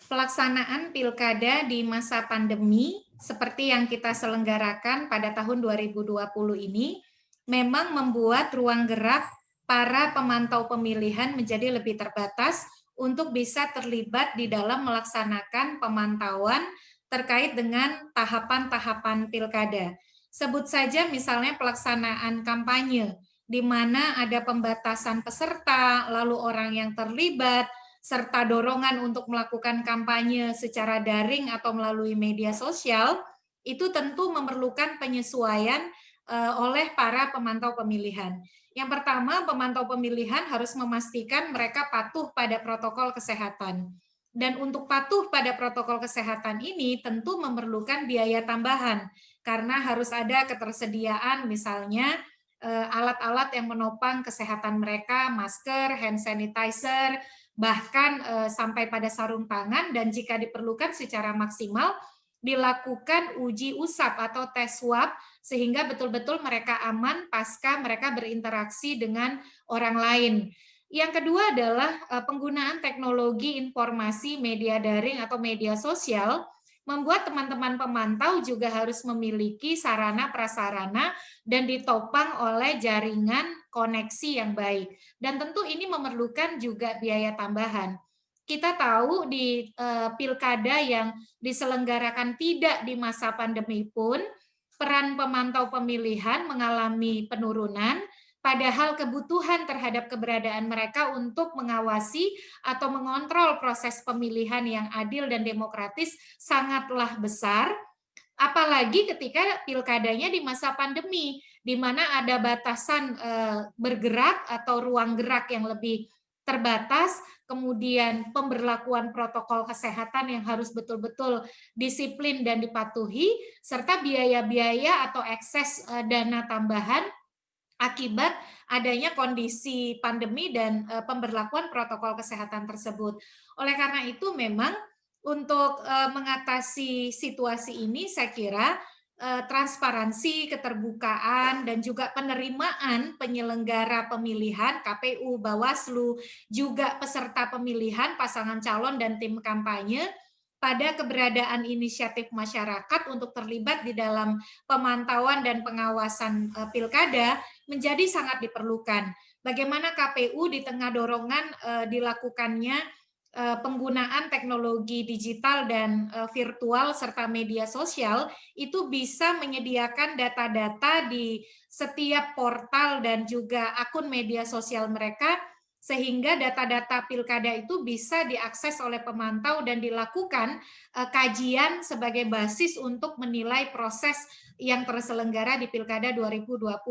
Pelaksanaan pilkada di masa pandemi seperti yang kita selenggarakan pada tahun 2020 ini memang membuat ruang gerak para pemantau pemilihan menjadi lebih terbatas untuk bisa terlibat di dalam melaksanakan pemantauan terkait dengan tahapan-tahapan pilkada. Sebut saja misalnya pelaksanaan kampanye, di mana ada pembatasan peserta, lalu orang yang terlibat, serta dorongan untuk melakukan kampanye secara daring atau melalui media sosial, itu tentu memerlukan penyesuaian oleh para pemantau pemilihan. Yang pertama, pemantau pemilihan harus memastikan mereka patuh pada protokol kesehatan. Dan untuk patuh pada protokol kesehatan ini tentu memerlukan biaya tambahan, karena harus ada ketersediaan misalnya alat-alat yang menopang kesehatan mereka, masker, hand sanitizer, bahkan sampai pada sarung tangan, dan jika diperlukan secara maksimal dilakukan uji usap atau tes swab sehingga betul-betul mereka aman pasca mereka berinteraksi dengan orang lain. Yang kedua adalah penggunaan teknologi informasi media daring atau media sosial membuat teman-teman pemantau juga harus memiliki sarana prasarana dan ditopang oleh jaringan koneksi yang baik. Dan tentu ini memerlukan juga biaya tambahan. Kita tahu di pilkada yang diselenggarakan tidak di masa pandemi pun, peran pemantau pemilihan mengalami penurunan, padahal kebutuhan terhadap keberadaan mereka untuk mengawasi atau mengontrol proses pemilihan yang adil dan demokratis sangatlah besar, apalagi ketika pilkadanya di masa pandemi, di mana ada batasan bergerak atau ruang gerak yang lebih terbatas, kemudian pemberlakuan protokol kesehatan yang harus betul-betul disiplin dan dipatuhi, serta biaya-biaya atau ekses dana tambahan akibat adanya kondisi pandemi dan pemberlakuan protokol kesehatan tersebut. Oleh karena itu memang untuk mengatasi situasi ini saya kira transparansi, keterbukaan, dan juga penerimaan penyelenggara pemilihan KPU, Bawaslu, juga peserta pemilihan, pasangan calon dan tim kampanye pada keberadaan inisiatif masyarakat untuk terlibat di dalam pemantauan dan pengawasan pilkada menjadi sangat diperlukan. Bagaimana KPU di tengah dorongan dilakukannya penggunaan teknologi digital dan virtual serta media sosial itu bisa menyediakan data-data di setiap portal dan juga akun media sosial mereka sehingga data-data pilkada itu bisa diakses oleh pemantau dan dilakukan kajian sebagai basis untuk menilai proses yang terselenggara di Pilkada 2020.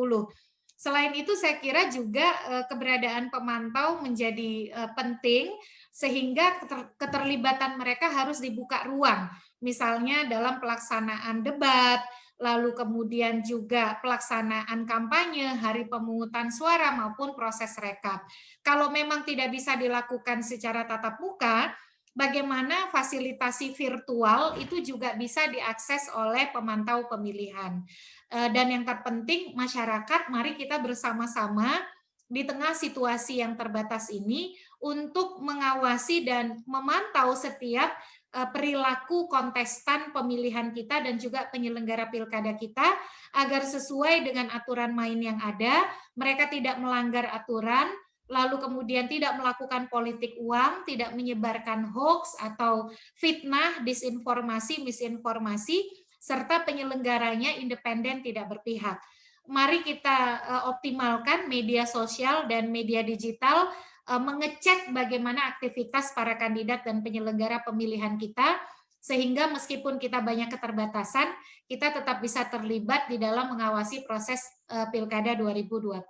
Selain itu saya kira juga keberadaan pemantau menjadi penting sehingga keterlibatan mereka harus dibuka ruang. Misalnya dalam pelaksanaan debat, lalu kemudian juga pelaksanaan kampanye, hari pemungutan suara maupun proses rekap. Kalau memang tidak bisa dilakukan secara tatap muka, bagaimana fasilitasi virtual itu juga bisa diakses oleh pemantau pemilihan. Dan yang terpenting masyarakat, mari kita bersama-sama di tengah situasi yang terbatas ini untuk mengawasi dan memantau setiap perilaku kontestan pemilihan kita dan juga penyelenggara pilkada kita agar sesuai dengan aturan main yang ada, mereka tidak melanggar aturan, lalu kemudian tidak melakukan politik uang, tidak menyebarkan hoax atau fitnah, disinformasi, misinformasi, serta penyelenggaranya independen tidak berpihak. Mari kita optimalkan media sosial dan media digital mengecek bagaimana aktivitas para kandidat dan penyelenggara pemilihan kita sehingga meskipun kita banyak keterbatasan, kita tetap bisa terlibat di dalam mengawasi proses Pilkada 2020.